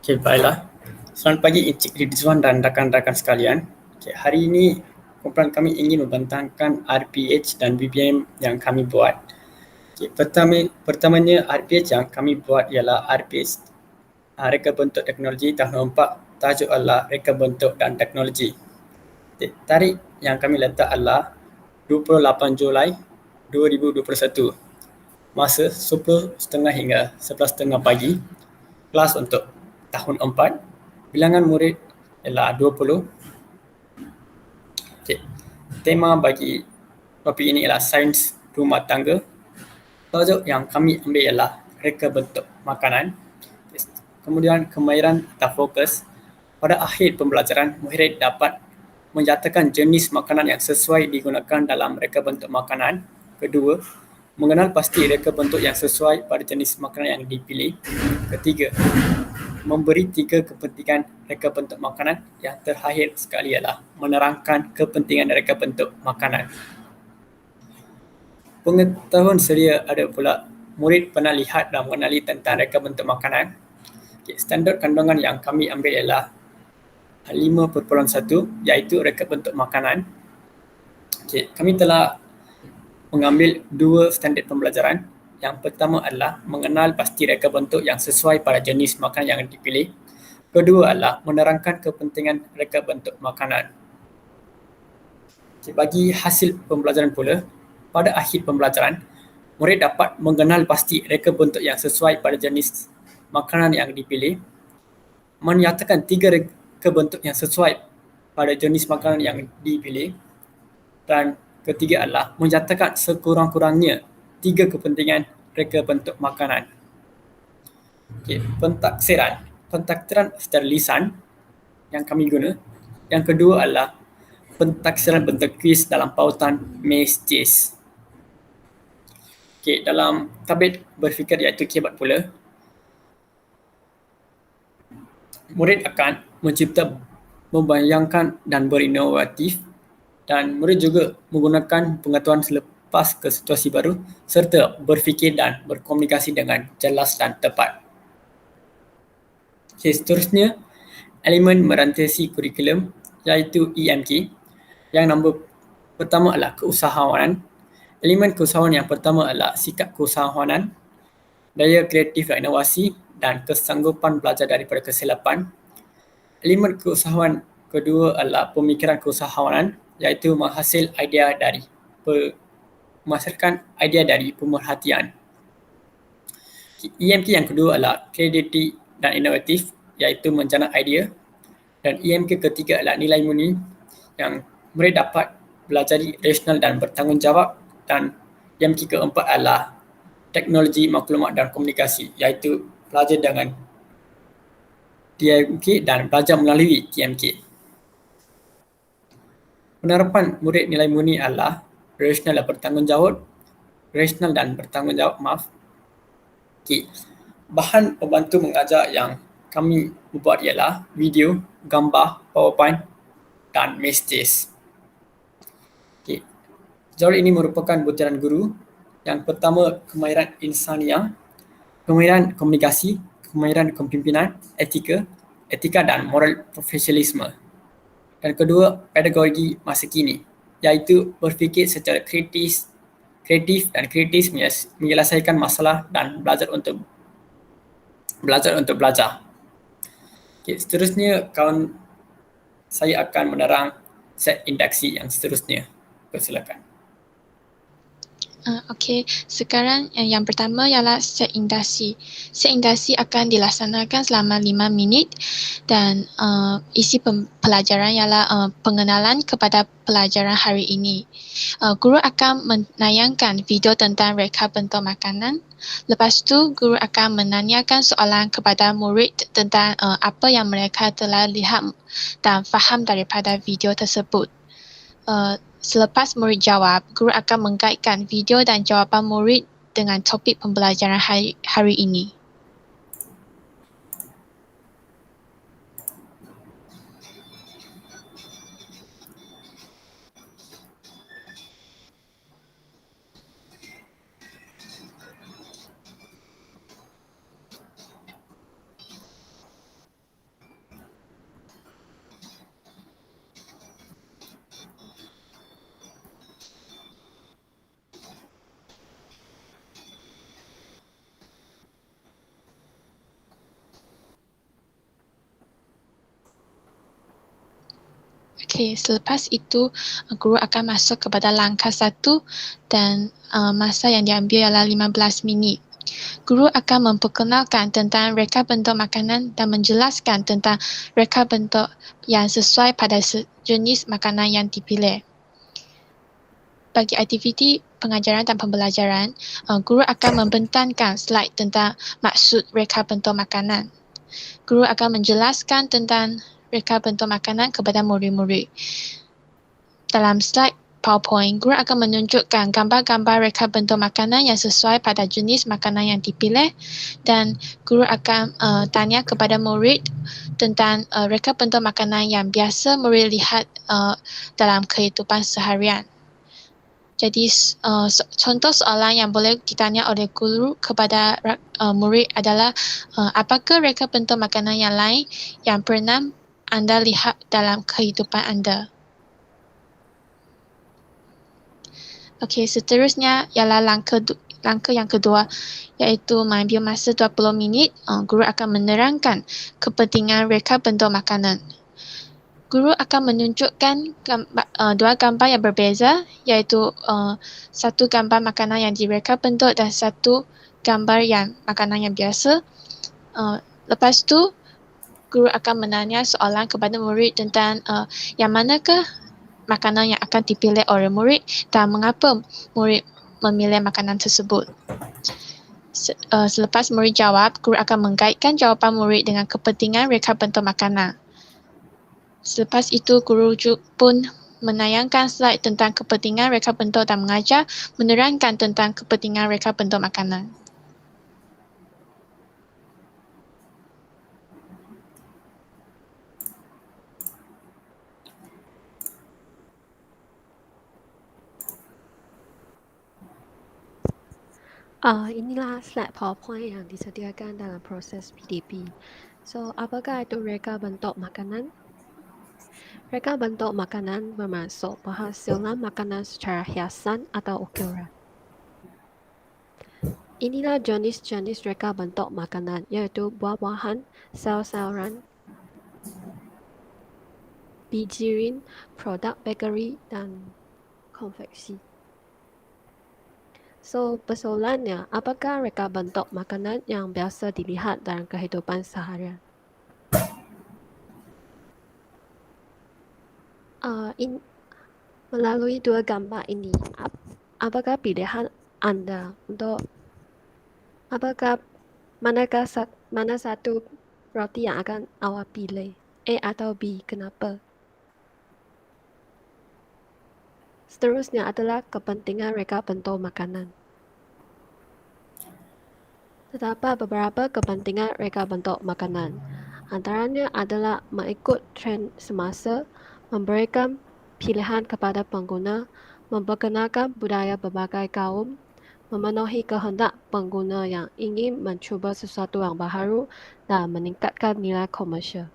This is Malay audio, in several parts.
Okay, baiklah. Selamat pagi Encik Ridzuan dan rakan-rakan sekalian. Okay, hari ini kumpulan kami ingin membentangkan RPH dan BBM yang kami buat. Okay, pertamanya RPH yang kami buat ialah RPH Reka Bentuk Teknologi tahun 4, tajuk adalah Reka Bentuk dan Teknologi. Okay, tarikh yang kami letak adalah 28 Julai 2021. Masa 10.30 hingga 11.30 pagi. Kelas untuk tahun 4, bilangan murid ialah 20. Okay. Tema bagi topik ini ialah sains rumah tangga. Tajuk yang kami ambil ialah reka bentuk makanan. Kemudian kemahiran atau fokus. Pada akhir pembelajaran, murid dapat menyatakan jenis makanan yang sesuai digunakan dalam reka bentuk makanan. Kedua, mengenal pasti reka bentuk yang sesuai pada jenis makanan yang dipilih. Ketiga, memberi 3 kepentingan reka bentuk makanan. Yang terakhir sekali ialah menerangkan kepentingan reka bentuk makanan. Pengetahuan sedia ada pula. Murid pernah lihat dan mengenali tentang reka bentuk makanan. Okay, standard kandungan yang kami ambil ialah 5.1 iaitu reka bentuk makanan. Okay, kami telah mengambil 2 standard pembelajaran. Yang pertama adalah mengenal pasti reka bentuk yang sesuai pada jenis makanan yang dipilih. Kedua adalah menerangkan kepentingan reka bentuk makanan. Okay, bagi hasil pembelajaran pula, pada akhir pembelajaran, murid dapat mengenal pasti reka bentuk yang sesuai pada jenis makanan yang dipilih, menyatakan 3 reka bentuk yang sesuai pada jenis makanan yang dipilih, dan ketiga adalah menyatakan sekurang-kurangnya 3 kepentingan reka bentuk makanan. Okay, pentaksiran secara lisan yang kami guna. Yang kedua adalah pentaksiran bentuk kuis dalam pautan Maze. Okay, dalam tablet berfikir iaitu kebat pula, murid akan mencipta, membayangkan dan berinovatif, dan murid juga menggunakan pengetahuan selepas ke situasi baru serta berfikir dan berkomunikasi dengan jelas dan tepat. Okay, seterusnya, elemen merantasi kurikulum iaitu EMK. Yang nombor pertama adalah keusahawanan. Elemen keusahawanan yang pertama adalah sikap keusahawanan, daya kreatif dan inovasi, dan kesanggupan belajar daripada kesilapan. Elemen keusahawanan kedua adalah pemikiran keusahawanan iaitu menghasilkan idea dari pemerhatian. EMK yang kedua adalah kreatif dan inovatif iaitu menjana idea, dan EMK ketiga adalah nilai murni yang murid dapat belajar rasional dan bertanggungjawab, dan EMK keempat adalah teknologi maklumat dan komunikasi iaitu belajar dengan TMK dan belajar melalui TMK. Penerapan murid nilai murni adalah rasional dan bertanggungjawab. Okay. Bahan pembantu mengajar yang kami buat ialah video, gambar, PowerPoint dan Maze. Okay. Jauh ini merupakan butiran guru. Yang pertama, kemahiran insania, kemahiran komunikasi, kemahiran kepimpinan, etika dan moral profesionalisme. Dan kedua, pedagogi masa kini, iaitu berfikir secara kreatif dan kritis menyelesaikan masalah dan belajar untuk belajar. Okay, seterusnya, saya akan menerang set induksi yang seterusnya. Persilakan. Okey, sekarang yang pertama ialah set induksi. Set induksi akan dilaksanakan selama 5 minit dan isi pelajaran ialah pengenalan kepada pelajaran hari ini. Guru akan menayangkan video tentang reka bentuk makanan. Lepas tu, guru akan menanyakan soalan kepada murid tentang apa yang mereka telah lihat dan faham daripada video tersebut. Selepas murid jawab, guru akan mengkaitkan video dan jawapan murid dengan topik pembelajaran hari ini. Okey, selepas itu guru akan masuk kepada langkah 1 dan masa yang diambil ialah 15 minit. Guru akan memperkenalkan tentang reka bentuk makanan dan menjelaskan tentang reka bentuk yang sesuai pada jenis makanan yang dipilih. Bagi aktiviti pengajaran dan pembelajaran, guru akan membentangkan slide tentang maksud reka bentuk makanan. Guru akan menjelaskan tentang reka bentuk makanan kepada murid-murid. Dalam slide PowerPoint, guru akan menunjukkan gambar-gambar reka bentuk makanan yang sesuai pada jenis makanan yang dipilih dan guru akan tanya kepada murid tentang reka bentuk makanan yang biasa murid lihat dalam kehidupan seharian. Jadi contoh soalan yang boleh ditanya oleh guru kepada murid adalah apakah reka bentuk makanan yang lain yang pernah anda lihat dalam kehidupan anda. Okey, seterusnya ialah langkah yang kedua iaitu mengambil masa 20 minit. Guru akan menerangkan kepentingan reka bentuk makanan. Guru akan menunjukkan dua gambar yang berbeza iaitu satu gambar makanan yang direka bentuk dan satu gambar yang makanan yang biasa. Lepas tu guru akan menanya soalan kepada murid tentang yang manakah makanan yang akan dipilih oleh murid dan mengapa murid memilih makanan tersebut. Selepas murid jawab, guru akan mengkaitkan jawapan murid dengan kepentingan reka bentuk makanan. Selepas itu, guru pun menayangkan slide tentang kepentingan reka bentuk dan mengajar menerangkan tentang kepentingan reka bentuk makanan. Inilah slide PowerPoint yang disediakan dalam proses PDP. So, apakah itu reka bentuk makanan? Reka bentuk makanan bermaksud penghasilan makanan secara hiasan atau ukiran. Inilah jenis-jenis reka bentuk makanan iaitu buah-buahan, sayur-sayuran, bijirin, produk bakery dan konveksi. So, persoalannya, apakah reka bentuk makanan yang biasa dilihat dalam kehidupan seharian? Melalui dua gambar ini, apakah pilihan anda untuk mana satu roti yang akan awak pilih? A atau B? Kenapa? Seterusnya adalah kepentingan reka bentuk makanan. Terdapat beberapa kepentingan reka bentuk makanan. Antaranya adalah mengikut tren semasa, memberikan pilihan kepada pengguna, memperkenalkan budaya berbagai kaum, memenuhi kehendak pengguna yang ingin mencuba sesuatu yang baharu dan meningkatkan nilai komersial.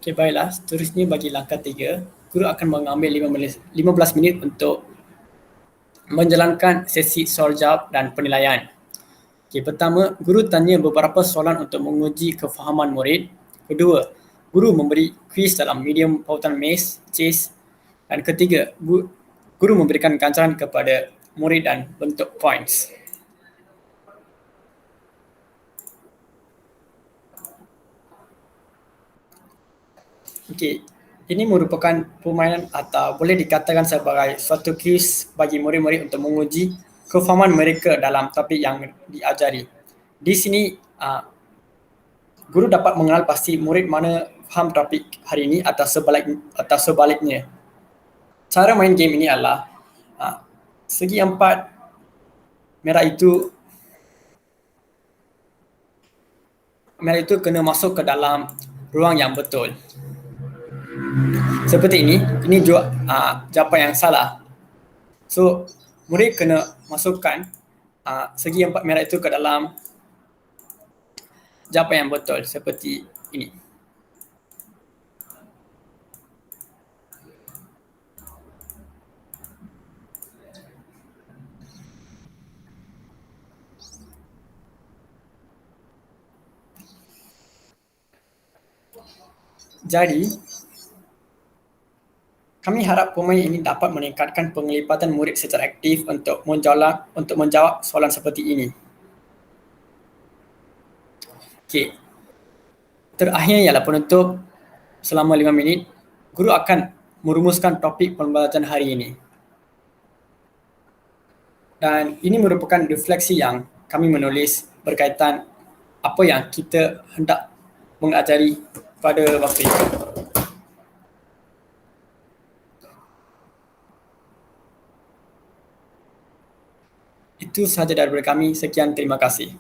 Okey, baiklah. Seterusnya bagi langkah 3, guru akan mengambil 15 minit untuk menjalankan sesi soal jawab dan penilaian. Okey, pertama, guru tanya beberapa soalan untuk menguji kefahaman murid. Kedua, guru memberi kuis dalam medium pautan maze, chess. Dan ketiga, guru memberikan ganjaran kepada murid dan bentuk points. Okey, ini merupakan permainan atau boleh dikatakan sebagai suatu kuis bagi murid-murid untuk menguji kefahaman mereka dalam topik yang diajari. Di sini, guru dapat mengenal pasti murid mana faham topik hari ini atau sebaliknya. Cara main game ini adalah segi 4 merah itu kena masuk ke dalam ruang yang betul. Seperti ini jawapan yang salah. So, murid kena masukkan segi 4 merah itu ke dalam jawapan yang betul seperti ini. Jadi, kami harap pemain ini dapat meningkatkan penglibatan murid secara aktif untuk menjawab soalan seperti ini. Okey. Terakhir ialah penutup selama 5 minit. Guru akan merumuskan topik pembelajaran hari ini. Dan ini merupakan refleksi yang kami menulis berkaitan apa yang kita hendak mengajari pada waktu itu. Itu sahaja daripada kami. Sekian, terima kasih.